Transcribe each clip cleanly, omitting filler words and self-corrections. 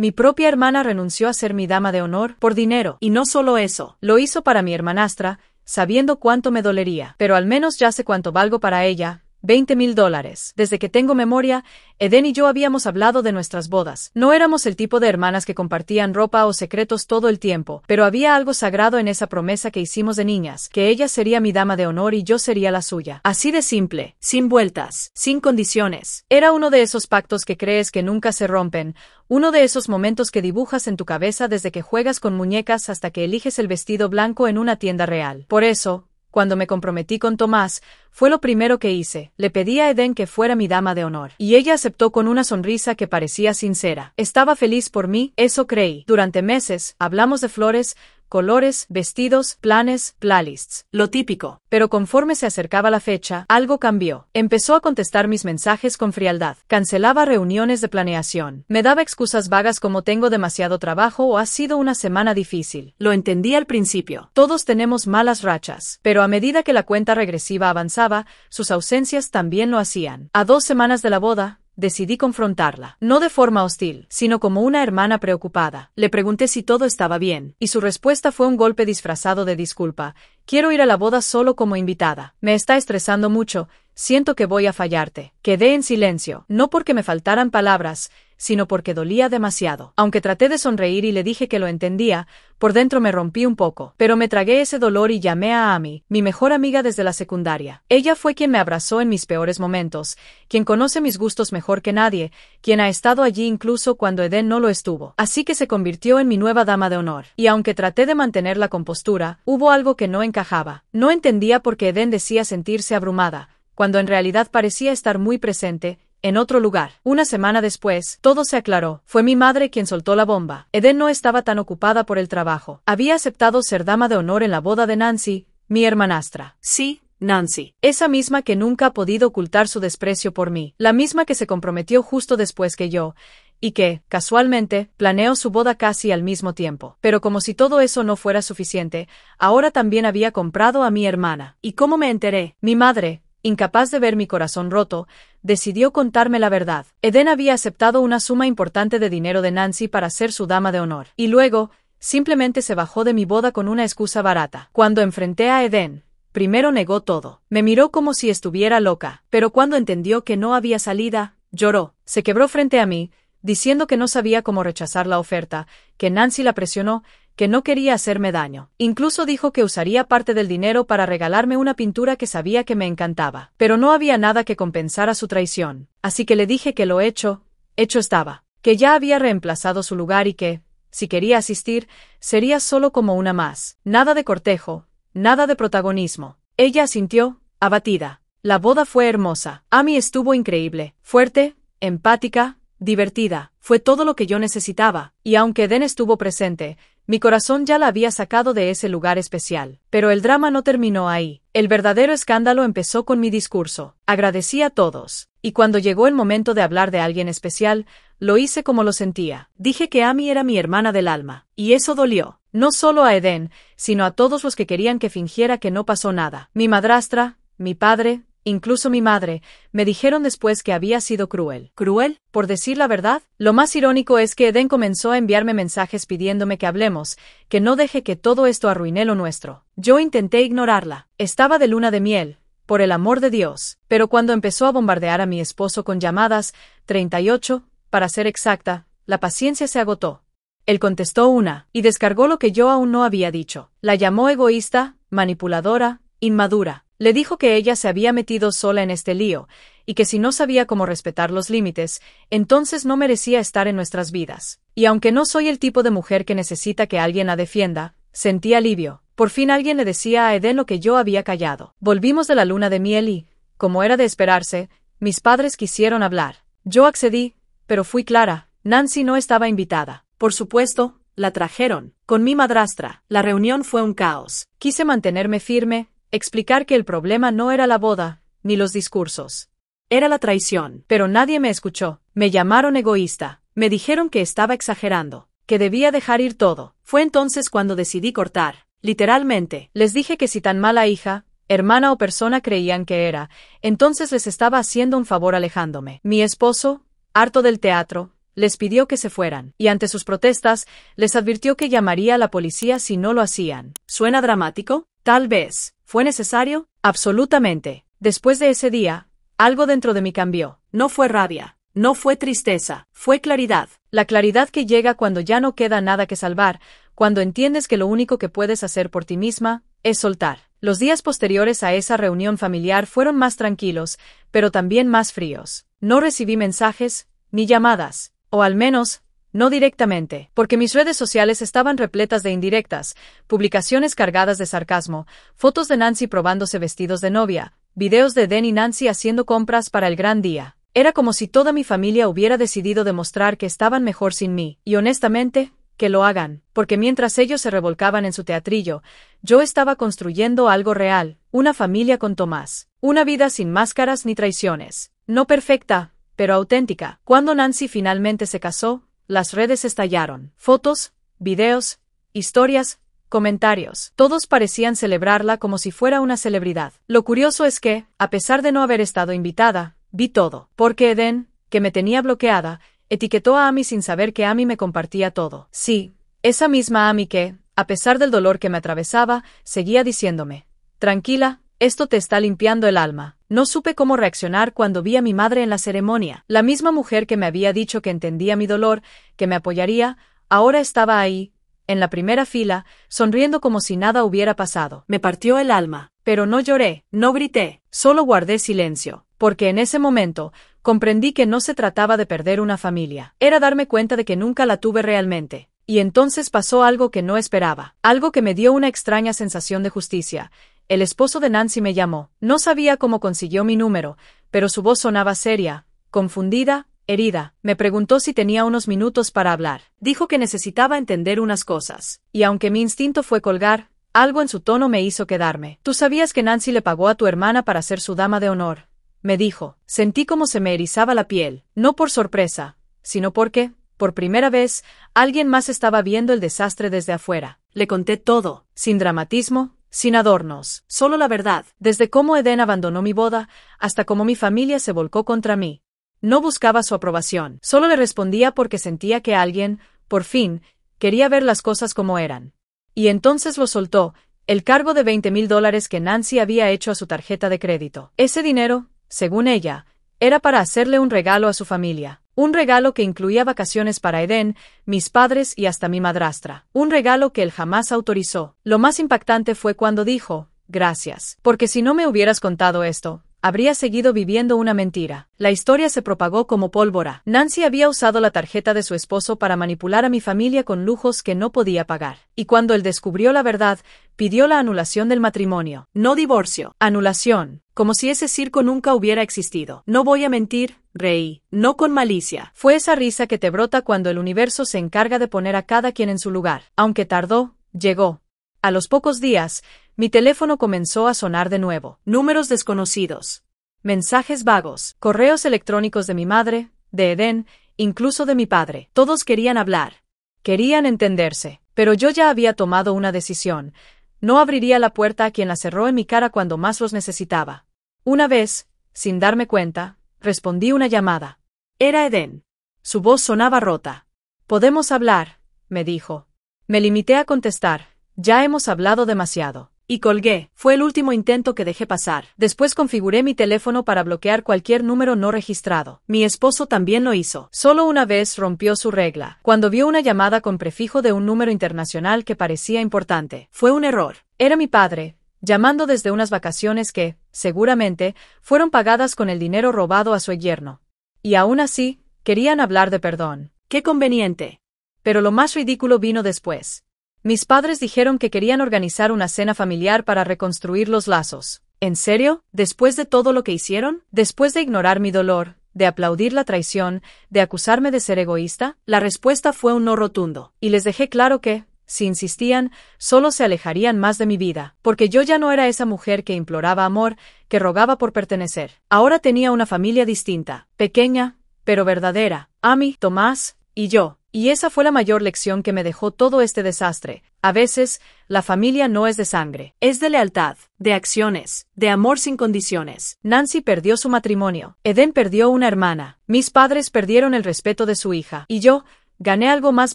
Mi propia hermana renunció a ser mi dama de honor por dinero, y no solo eso, lo hizo para mi hermanastra, sabiendo cuánto me dolería. Pero al menos ya sé cuánto valgo para ella. $20,000. Desde que tengo memoria, Eden y yo habíamos hablado de nuestras bodas. No éramos el tipo de hermanas que compartían ropa o secretos todo el tiempo, pero había algo sagrado en esa promesa que hicimos de niñas, que ella sería mi dama de honor y yo sería la suya. Así de simple, sin vueltas, sin condiciones. Era uno de esos pactos que crees que nunca se rompen, uno de esos momentos que dibujas en tu cabeza desde que juegas con muñecas hasta que eliges el vestido blanco en una tienda real. Por eso, cuando me comprometí con Tomás, fue lo primero que hice. Le pedí a Eden que fuera mi dama de honor. Y ella aceptó con una sonrisa que parecía sincera. Estaba feliz por mí, eso creí. Durante meses, hablamos de flores, colores, vestidos, planes, playlists. Lo típico. Pero conforme se acercaba la fecha, algo cambió. Empezó a contestar mis mensajes con frialdad. Cancelaba reuniones de planeación. Me daba excusas vagas como tengo demasiado trabajo o ha sido una semana difícil. Lo entendí al principio. Todos tenemos malas rachas. Pero a medida que la cuenta regresiva avanzaba, sus ausencias también lo hacían. A 2 semanas de la boda, decidí confrontarla, no de forma hostil, sino como una hermana preocupada. Le pregunté si todo estaba bien, y su respuesta fue un golpe disfrazado de disculpa. Quiero ir a la boda solo como invitada. Me está estresando mucho, siento que voy a fallarte. Quedé en silencio, no porque me faltaran palabras, sino porque dolía demasiado. Aunque traté de sonreír y le dije que lo entendía, por dentro me rompí un poco. Pero me tragué ese dolor y llamé a Amy, mi mejor amiga desde la secundaria. Ella fue quien me abrazó en mis peores momentos, quien conoce mis gustos mejor que nadie, quien ha estado allí incluso cuando Eden no lo estuvo. Así que se convirtió en mi nueva dama de honor. Y aunque traté de mantener la compostura, hubo algo que no encajaba. No entendía por qué Eden decía sentirse abrumada, cuando en realidad parecía estar muy presente, en otro lugar. Una semana después, todo se aclaró. Fue mi madre quien soltó la bomba. Eden no estaba tan ocupada por el trabajo. Había aceptado ser dama de honor en la boda de Nancy, mi hermanastra. Sí, Nancy. Esa misma que nunca ha podido ocultar su desprecio por mí. La misma que se comprometió justo después que yo, y que, casualmente, planeó su boda casi al mismo tiempo. Pero como si todo eso no fuera suficiente, ahora también había comprado a mi hermana. ¿Y cómo me enteré? Mi madre, incapaz de ver mi corazón roto, decidió contarme la verdad. Eden había aceptado una suma importante de dinero de Nancy para ser su dama de honor. Y luego, simplemente se bajó de mi boda con una excusa barata. Cuando enfrenté a Eden, primero negó todo. Me miró como si estuviera loca. Pero cuando entendió que no había salida, lloró. Se quebró frente a mí, diciendo que no sabía cómo rechazar la oferta, que Nancy la presionó, que no quería hacerme daño. Incluso dijo que usaría parte del dinero para regalarme una pintura que sabía que me encantaba. Pero no había nada que compensara su traición. Así que le dije que lo hecho estaba. Que ya había reemplazado su lugar y que, si quería asistir, sería solo como una más. Nada de cortejo, nada de protagonismo. Ella asintió, abatida. La boda fue hermosa. Amy estuvo increíble, fuerte, empática, divertida. Fue todo lo que yo necesitaba. Y aunque Eden estuvo presente, mi corazón ya la había sacado de ese lugar especial. Pero el drama no terminó ahí. El verdadero escándalo empezó con mi discurso. Agradecí a todos. Y cuando llegó el momento de hablar de alguien especial, lo hice como lo sentía. Dije que Amy era mi hermana del alma. Y eso dolió. No solo a Eden, sino a todos los que querían que fingiera que no pasó nada. Mi madrastra, mi padre, incluso mi madre, me dijeron después que había sido cruel. ¿Cruel? Por decir la verdad. Lo más irónico es que Eden comenzó a enviarme mensajes pidiéndome que hablemos, que no deje que todo esto arruine lo nuestro. Yo intenté ignorarla. Estaba de luna de miel, por el amor de Dios. Pero cuando empezó a bombardear a mi esposo con llamadas, 38, para ser exacta, la paciencia se agotó. Él contestó una, y descargó lo que yo aún no había dicho. La llamó egoísta, manipuladora, inmadura. Le dijo que ella se había metido sola en este lío, y que si no sabía cómo respetar los límites, entonces no merecía estar en nuestras vidas. Y aunque no soy el tipo de mujer que necesita que alguien la defienda, sentí alivio. Por fin alguien le decía a Eden lo que yo había callado. Volvimos de la luna de miel y, como era de esperarse, mis padres quisieron hablar. Yo accedí, pero fui clara. Nancy no estaba invitada. Por supuesto, la trajeron. Con mi madrastra. La reunión fue un caos. Quise mantenerme firme, explicar que el problema no era la boda, ni los discursos. Era la traición. Pero nadie me escuchó. Me llamaron egoísta. Me dijeron que estaba exagerando, que debía dejar ir todo. Fue entonces cuando decidí cortar. Literalmente. Les dije que si tan mala hija, hermana o persona creían que era, entonces les estaba haciendo un favor alejándome. Mi esposo, harto del teatro, les pidió que se fueran, y ante sus protestas, les advirtió que llamaría a la policía si no lo hacían. ¿Suena dramático? Tal vez. ¿Fue necesario? Absolutamente. Después de ese día, algo dentro de mí cambió. No fue rabia. No fue tristeza. Fue claridad. La claridad que llega cuando ya no queda nada que salvar, cuando entiendes que lo único que puedes hacer por ti misma es soltar. Los días posteriores a esa reunión familiar fueron más tranquilos, pero también más fríos. No recibí mensajes, ni llamadas, o al menos, no directamente, porque mis redes sociales estaban repletas de indirectas, publicaciones cargadas de sarcasmo, fotos de Nancy probándose vestidos de novia, videos de Eden y Nancy haciendo compras para el gran día. Era como si toda mi familia hubiera decidido demostrar que estaban mejor sin mí, y honestamente, que lo hagan, porque mientras ellos se revolcaban en su teatrillo, yo estaba construyendo algo real, una familia con Tomás, una vida sin máscaras ni traiciones, no perfecta, pero auténtica. Cuando Nancy finalmente se casó, las redes estallaron. Fotos, videos, historias, comentarios. Todos parecían celebrarla como si fuera una celebridad. Lo curioso es que, a pesar de no haber estado invitada, vi todo. Porque Eden, que me tenía bloqueada, etiquetó a Amy sin saber que Amy me compartía todo. Sí, esa misma Amy que, a pesar del dolor que me atravesaba, seguía diciéndome: tranquila, esto te está limpiando el alma. No supe cómo reaccionar cuando vi a mi madre en la ceremonia. La misma mujer que me había dicho que entendía mi dolor, que me apoyaría, ahora estaba ahí, en la primera fila, sonriendo como si nada hubiera pasado. Me partió el alma. Pero no lloré, no grité, solo guardé silencio, porque en ese momento comprendí que no se trataba de perder una familia. Era darme cuenta de que nunca la tuve realmente. Y entonces pasó algo que no esperaba, algo que me dio una extraña sensación de justicia. El esposo de Nancy me llamó. No sabía cómo consiguió mi número, pero su voz sonaba seria, confundida, herida. Me preguntó si tenía unos minutos para hablar. Dijo que necesitaba entender unas cosas. Y aunque mi instinto fue colgar, algo en su tono me hizo quedarme. Tú sabías que Nancy le pagó a tu hermana para ser su dama de honor, me dijo. Sentí como se me erizaba la piel, no por sorpresa, sino porque, por primera vez, alguien más estaba viendo el desastre desde afuera. Le conté todo, sin dramatismo, sin adornos, solo la verdad, desde cómo Eden abandonó mi boda, hasta cómo mi familia se volcó contra mí. No buscaba su aprobación, solo le respondía porque sentía que alguien, por fin, quería ver las cosas como eran. Y entonces lo soltó, el cargo de $20,000 que Nancy había hecho a su tarjeta de crédito. Ese dinero, según ella, era para hacerle un regalo a su familia. Un regalo que incluía vacaciones para Eden, mis padres y hasta mi madrastra. Un regalo que él jamás autorizó. Lo más impactante fue cuando dijo: gracias. Porque si no me hubieras contado esto, habría seguido viviendo una mentira. La historia se propagó como pólvora. Nancy había usado la tarjeta de su esposo para manipular a mi familia con lujos que no podía pagar. Y cuando él descubrió la verdad, pidió la anulación del matrimonio. No divorcio. Anulación. Como si ese circo nunca hubiera existido. No voy a mentir, reí. No con malicia. Fue esa risa que te brota cuando el universo se encarga de poner a cada quien en su lugar. Aunque tardó, llegó. A los pocos días, mi teléfono comenzó a sonar de nuevo. Números desconocidos. Mensajes vagos. Correos electrónicos de mi madre, de Eden, incluso de mi padre. Todos querían hablar. Querían entenderse. Pero yo ya había tomado una decisión. No abriría la puerta a quien la cerró en mi cara cuando más los necesitaba. Una vez, sin darme cuenta, respondí una llamada. Era Eden. Su voz sonaba rota. «¿Podemos hablar?», me dijo. Me limité a contestar: «Ya hemos hablado demasiado». Y colgué. Fue el último intento que dejé pasar. Después configuré mi teléfono para bloquear cualquier número no registrado. Mi esposo también lo hizo. Solo una vez rompió su regla, cuando vio una llamada con prefijo de un número internacional que parecía importante. Fue un error. Era mi padre, llamando desde unas vacaciones que, seguramente, fueron pagadas con el dinero robado a su yerno. Y aún así, querían hablar de perdón. ¡Qué conveniente! Pero lo más ridículo vino después. Mis padres dijeron que querían organizar una cena familiar para reconstruir los lazos. ¿En serio? ¿Después de todo lo que hicieron? ¿Después de ignorar mi dolor, de aplaudir la traición, de acusarme de ser egoísta? La respuesta fue un no rotundo. Y les dejé claro que, si insistían, solo se alejarían más de mi vida. Porque yo ya no era esa mujer que imploraba amor, que rogaba por pertenecer. Ahora tenía una familia distinta, pequeña, pero verdadera. Amy, Tomás, Y esa fue la mayor lección que me dejó todo este desastre. A veces, la familia no es de sangre, es de lealtad, de acciones, de amor sin condiciones. Nancy perdió su matrimonio. Eden perdió una hermana. Mis padres perdieron el respeto de su hija. Y yo, gané algo más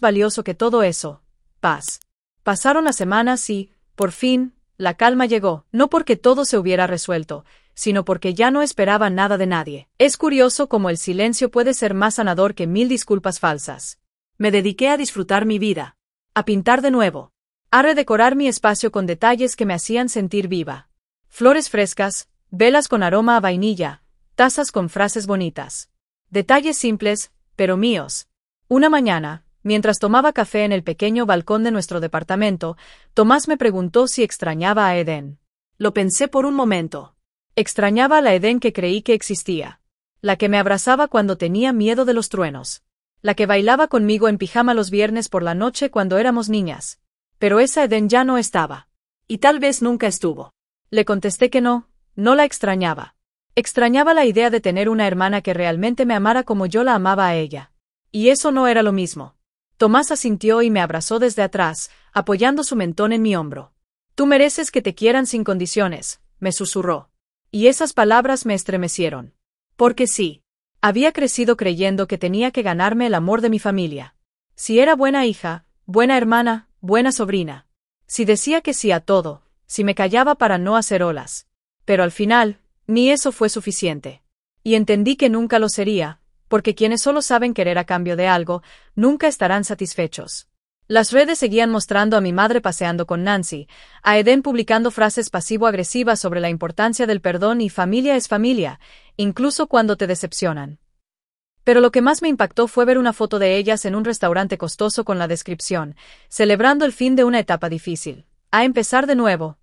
valioso que todo eso: paz. Pasaron las semanas y, por fin, la calma llegó, no porque todo se hubiera resuelto, sino porque ya no esperaba nada de nadie. Es curioso cómo el silencio puede ser más sanador que 1000 disculpas falsas. Me dediqué a disfrutar mi vida, a pintar de nuevo, a redecorar mi espacio con detalles que me hacían sentir viva. Flores frescas, velas con aroma a vainilla, tazas con frases bonitas. Detalles simples, pero míos. Una mañana, mientras tomaba café en el pequeño balcón de nuestro departamento, Tomás me preguntó si extrañaba a Eden. Lo pensé por un momento. Extrañaba a la Eden que creí que existía. La que me abrazaba cuando tenía miedo de los truenos. La que bailaba conmigo en pijama los viernes por la noche cuando éramos niñas. Pero esa Eden ya no estaba. Y tal vez nunca estuvo. Le contesté que no la extrañaba. Extrañaba la idea de tener una hermana que realmente me amara como yo la amaba a ella. Y eso no era lo mismo. Tomás asintió y me abrazó desde atrás, apoyando su mentón en mi hombro. Tú mereces que te quieran sin condiciones, me susurró. Y esas palabras me estremecieron. Porque sí. Había crecido creyendo que tenía que ganarme el amor de mi familia. Si era buena hija, buena hermana, buena sobrina. Si decía que sí a todo, si me callaba para no hacer olas. Pero al final, ni eso fue suficiente. Y entendí que nunca lo sería, porque quienes solo saben querer a cambio de algo, nunca estarán satisfechos. Las redes seguían mostrando a mi madre paseando con Nancy, a Eden publicando frases pasivo-agresivas sobre la importancia del perdón y familia es familia, incluso cuando te decepcionan. Pero lo que más me impactó fue ver una foto de ellas en un restaurante costoso con la descripción, celebrando el fin de una etapa difícil, a empezar de nuevo.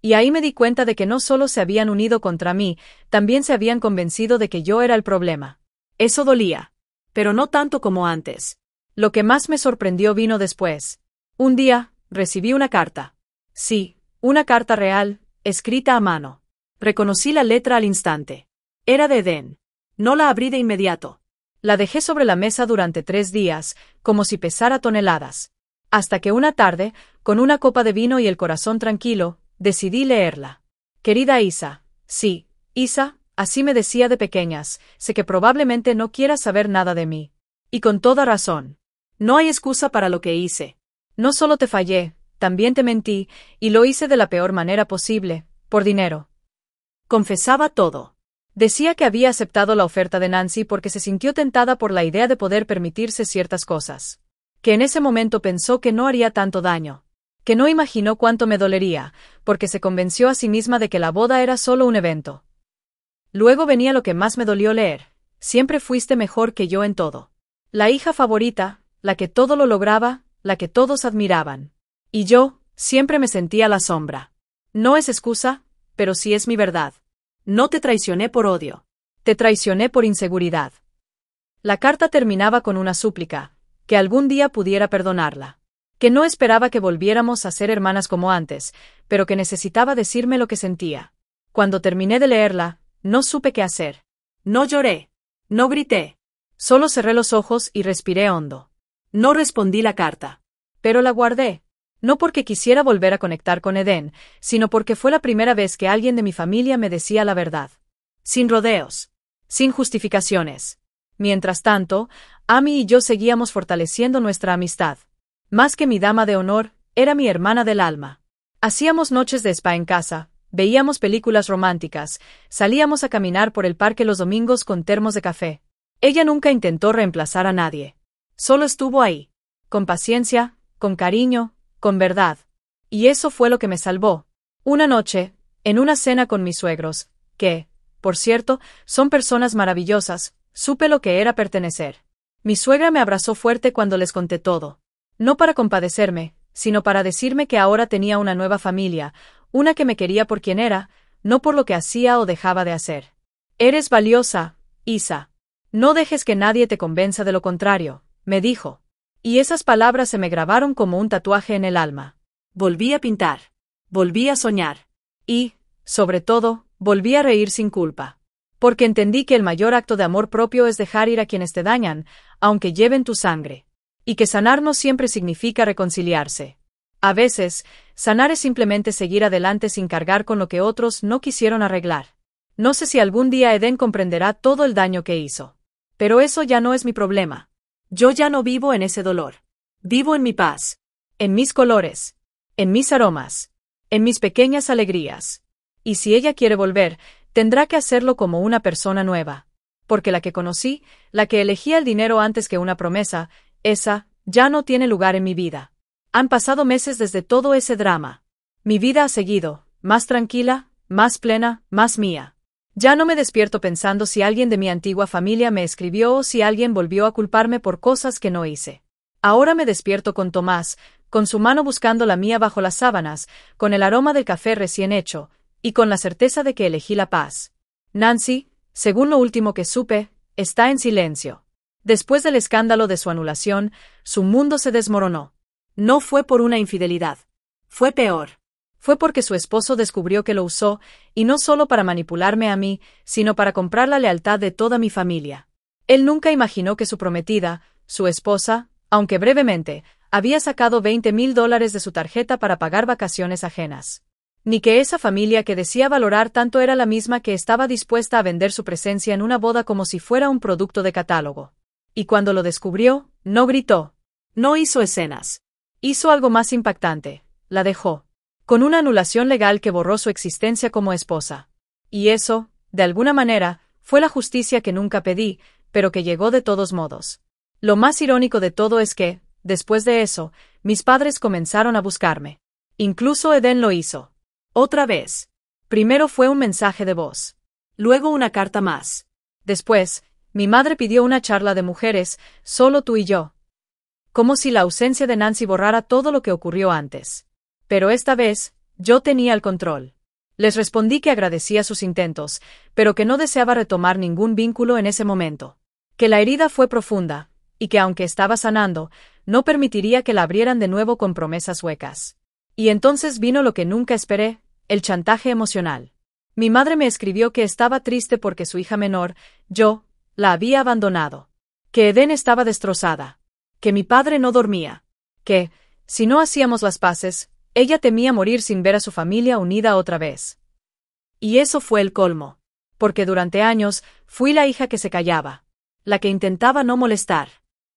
Y ahí me di cuenta de que no solo se habían unido contra mí, también se habían convencido de que yo era el problema. Eso dolía. Pero no tanto como antes. Lo que más me sorprendió vino después. Un día, recibí una carta. Sí, una carta real, escrita a mano. Reconocí la letra al instante. Era de Eden. No la abrí de inmediato. La dejé sobre la mesa durante 3 días, como si pesara toneladas. Hasta que una tarde, con una copa de vino y el corazón tranquilo, decidí leerla. Querida Isa. Sí, Isa, así me decía de pequeñas, sé que probablemente no quieras saber nada de mí. Y con toda razón. No hay excusa para lo que hice. No solo te fallé, también te mentí, y lo hice de la peor manera posible, por dinero. Confesaba todo. Decía que había aceptado la oferta de Nancy porque se sintió tentada por la idea de poder permitirse ciertas cosas. Que en ese momento pensó que no haría tanto daño. Que no imaginó cuánto me dolería, porque se convenció a sí misma de que la boda era solo un evento. Luego venía lo que más me dolió leer. Siempre fuiste mejor que yo en todo. La hija favorita, la que todo lo lograba, la que todos admiraban. Y yo, siempre me sentía a la sombra. No es excusa, pero sí es mi verdad. No te traicioné por odio. Te traicioné por inseguridad. La carta terminaba con una súplica, que algún día pudiera perdonarla. Que no esperaba que volviéramos a ser hermanas como antes, pero que necesitaba decirme lo que sentía. Cuando terminé de leerla, no supe qué hacer. No lloré. No grité. Solo cerré los ojos y respiré hondo. No respondí la carta. Pero la guardé. No porque quisiera volver a conectar con Eden, sino porque fue la primera vez que alguien de mi familia me decía la verdad. Sin rodeos. Sin justificaciones. Mientras tanto, Amy y yo seguíamos fortaleciendo nuestra amistad. Más que mi dama de honor, era mi hermana del alma. Hacíamos noches de spa en casa, veíamos películas románticas, salíamos a caminar por el parque los domingos con termos de café. Ella nunca intentó reemplazar a nadie. Solo estuvo ahí. Con paciencia, con cariño, con verdad. Y eso fue lo que me salvó. Una noche, en una cena con mis suegros, que, por cierto, son personas maravillosas, supe lo que era pertenecer. Mi suegra me abrazó fuerte cuando les conté todo. No para compadecerme, sino para decirme que ahora tenía una nueva familia, una que me quería por quien era, no por lo que hacía o dejaba de hacer. Eres valiosa, Isa. No dejes que nadie te convenza de lo contrario, me dijo. Y esas palabras se me grabaron como un tatuaje en el alma. Volví a pintar. Volví a soñar. Y, sobre todo, volví a reír sin culpa. Porque entendí que el mayor acto de amor propio es dejar ir a quienes te dañan, aunque lleven tu sangre. Y que sanar no siempre significa reconciliarse. A veces, sanar es simplemente seguir adelante sin cargar con lo que otros no quisieron arreglar. No sé si algún día Eden comprenderá todo el daño que hizo. Pero eso ya no es mi problema. Yo ya no vivo en ese dolor. Vivo en mi paz. En mis colores. En mis aromas. En mis pequeñas alegrías. Y si ella quiere volver, tendrá que hacerlo como una persona nueva. Porque la que conocí, la que elegía el dinero antes que una promesa, esa, ya no tiene lugar en mi vida. Han pasado meses desde todo ese drama. Mi vida ha seguido, más tranquila, más plena, más mía. Ya no me despierto pensando si alguien de mi antigua familia me escribió o si alguien volvió a culparme por cosas que no hice. Ahora me despierto con Tomás, con su mano buscando la mía bajo las sábanas, con el aroma del café recién hecho, y con la certeza de que elegí la paz. Nancy, según lo último que supe, está en silencio. Después del escándalo de su anulación, su mundo se desmoronó. No fue por una infidelidad. Fue peor. Fue porque su esposo descubrió que lo usó, y no solo para manipularme a mí, sino para comprar la lealtad de toda mi familia. Él nunca imaginó que su prometida, su esposa, aunque brevemente, había sacado $20,000 de su tarjeta para pagar vacaciones ajenas. Ni que esa familia que decía valorar tanto era la misma que estaba dispuesta a vender su presencia en una boda como si fuera un producto de catálogo. Y cuando lo descubrió, no gritó. No hizo escenas. Hizo algo más impactante. La dejó. Con una anulación legal que borró su existencia como esposa. Y eso, de alguna manera, fue la justicia que nunca pedí, pero que llegó de todos modos. Lo más irónico de todo es que, después de eso, mis padres comenzaron a buscarme. Incluso Eden lo hizo. Otra vez. Primero fue un mensaje de voz. Luego una carta más. Después, mi madre pidió una charla de mujeres, solo tú y yo. Como si la ausencia de Nancy borrara todo lo que ocurrió antes. Pero esta vez, yo tenía el control. Les respondí que agradecía sus intentos, pero que no deseaba retomar ningún vínculo en ese momento. Que la herida fue profunda, y que aunque estaba sanando, no permitiría que la abrieran de nuevo con promesas huecas. Y entonces vino lo que nunca esperé, el chantaje emocional. Mi madre me escribió que estaba triste porque su hija menor, yo, la había abandonado. Que Eden estaba destrozada. Que mi padre no dormía. Que, si no hacíamos las paces, ella temía morir sin ver a su familia unida otra vez. Y eso fue el colmo. Porque durante años, fui la hija que se callaba. La que intentaba no molestar.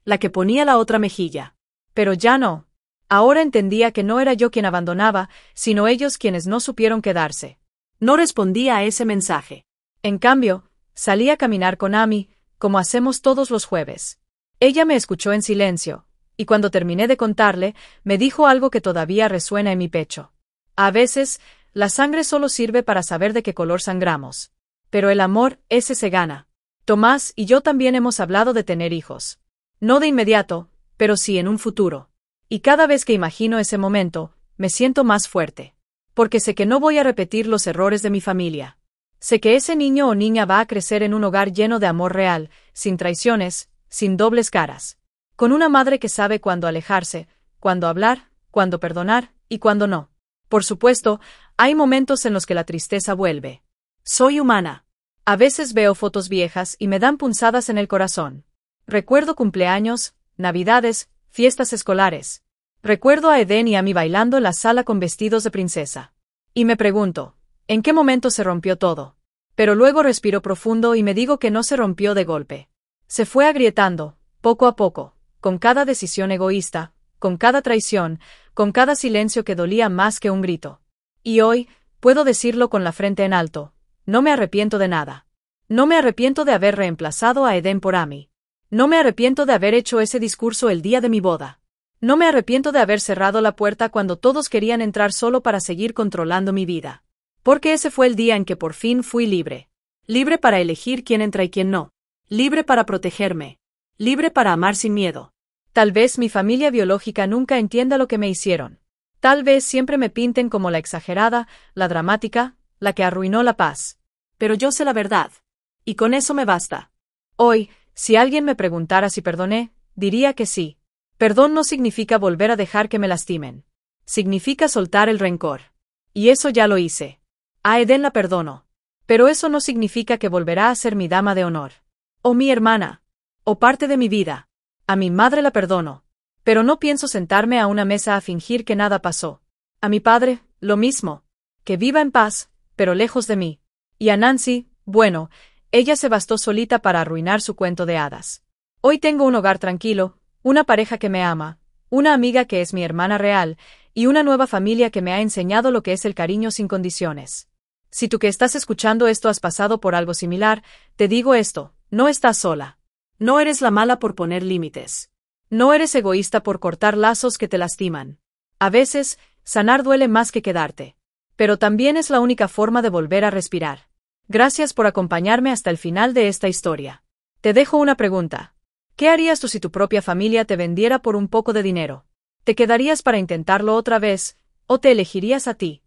La que ponía la otra mejilla. Pero ya no. Ahora entendía que no era yo quien abandonaba, sino ellos quienes no supieron quedarse. No respondía a ese mensaje. En cambio, salí a caminar con Amy, como hacemos todos los jueves. Ella me escuchó en silencio, y cuando terminé de contarle, me dijo algo que todavía resuena en mi pecho. A veces, la sangre solo sirve para saber de qué color sangramos. Pero el amor, ese se gana. Tomás y yo también hemos hablado de tener hijos. No de inmediato, pero sí en un futuro. Y cada vez que imagino ese momento, me siento más fuerte. Porque sé que no voy a repetir los errores de mi familia. Sé que ese niño o niña va a crecer en un hogar lleno de amor real, sin traiciones, sin dobles caras. Con una madre que sabe cuándo alejarse, cuándo hablar, cuándo perdonar, y cuándo no. Por supuesto, hay momentos en los que la tristeza vuelve. Soy humana. A veces veo fotos viejas y me dan punzadas en el corazón. Recuerdo cumpleaños, navidades, fiestas escolares. Recuerdo a Eden y a mí bailando en la sala con vestidos de princesa. Y me pregunto, ¿en qué momento se rompió todo? Pero luego respiro profundo y me digo que no se rompió de golpe. Se fue agrietando, poco a poco, con cada decisión egoísta, con cada traición, con cada silencio que dolía más que un grito. Y hoy, puedo decirlo con la frente en alto, no me arrepiento de nada. No me arrepiento de haber reemplazado a Eden por Amy. No me arrepiento de haber hecho ese discurso el día de mi boda. No me arrepiento de haber cerrado la puerta cuando todos querían entrar solo para seguir controlando mi vida. Porque ese fue el día en que por fin fui libre. Libre para elegir quién entra y quién no. Libre para protegerme. Libre para amar sin miedo. Tal vez mi familia biológica nunca entienda lo que me hicieron. Tal vez siempre me pinten como la exagerada, la dramática, la que arruinó la paz. Pero yo sé la verdad. Y con eso me basta. Hoy, si alguien me preguntara si perdoné, diría que sí. Perdón no significa volver a dejar que me lastimen. Significa soltar el rencor. Y eso ya lo hice. A Eden la perdono. Pero eso no significa que volverá a ser mi dama de honor. O mi hermana. O parte de mi vida. A mi madre la perdono. Pero no pienso sentarme a una mesa a fingir que nada pasó. A mi padre, lo mismo. Que viva en paz, pero lejos de mí. Y a Nancy, bueno, ella se bastó solita para arruinar su cuento de hadas. Hoy tengo un hogar tranquilo, una pareja que me ama, una amiga que es mi hermana real, y una nueva familia que me ha enseñado lo que es el cariño sin condiciones. Si tú que estás escuchando esto has pasado por algo similar, te digo esto, no estás sola. No eres la mala por poner límites. No eres egoísta por cortar lazos que te lastiman. A veces, sanar duele más que quedarte. Pero también es la única forma de volver a respirar. Gracias por acompañarme hasta el final de esta historia. Te dejo una pregunta. ¿Qué harías tú si tu propia familia te vendiera por un poco de dinero? ¿Te quedarías para intentarlo otra vez, o te elegirías a ti?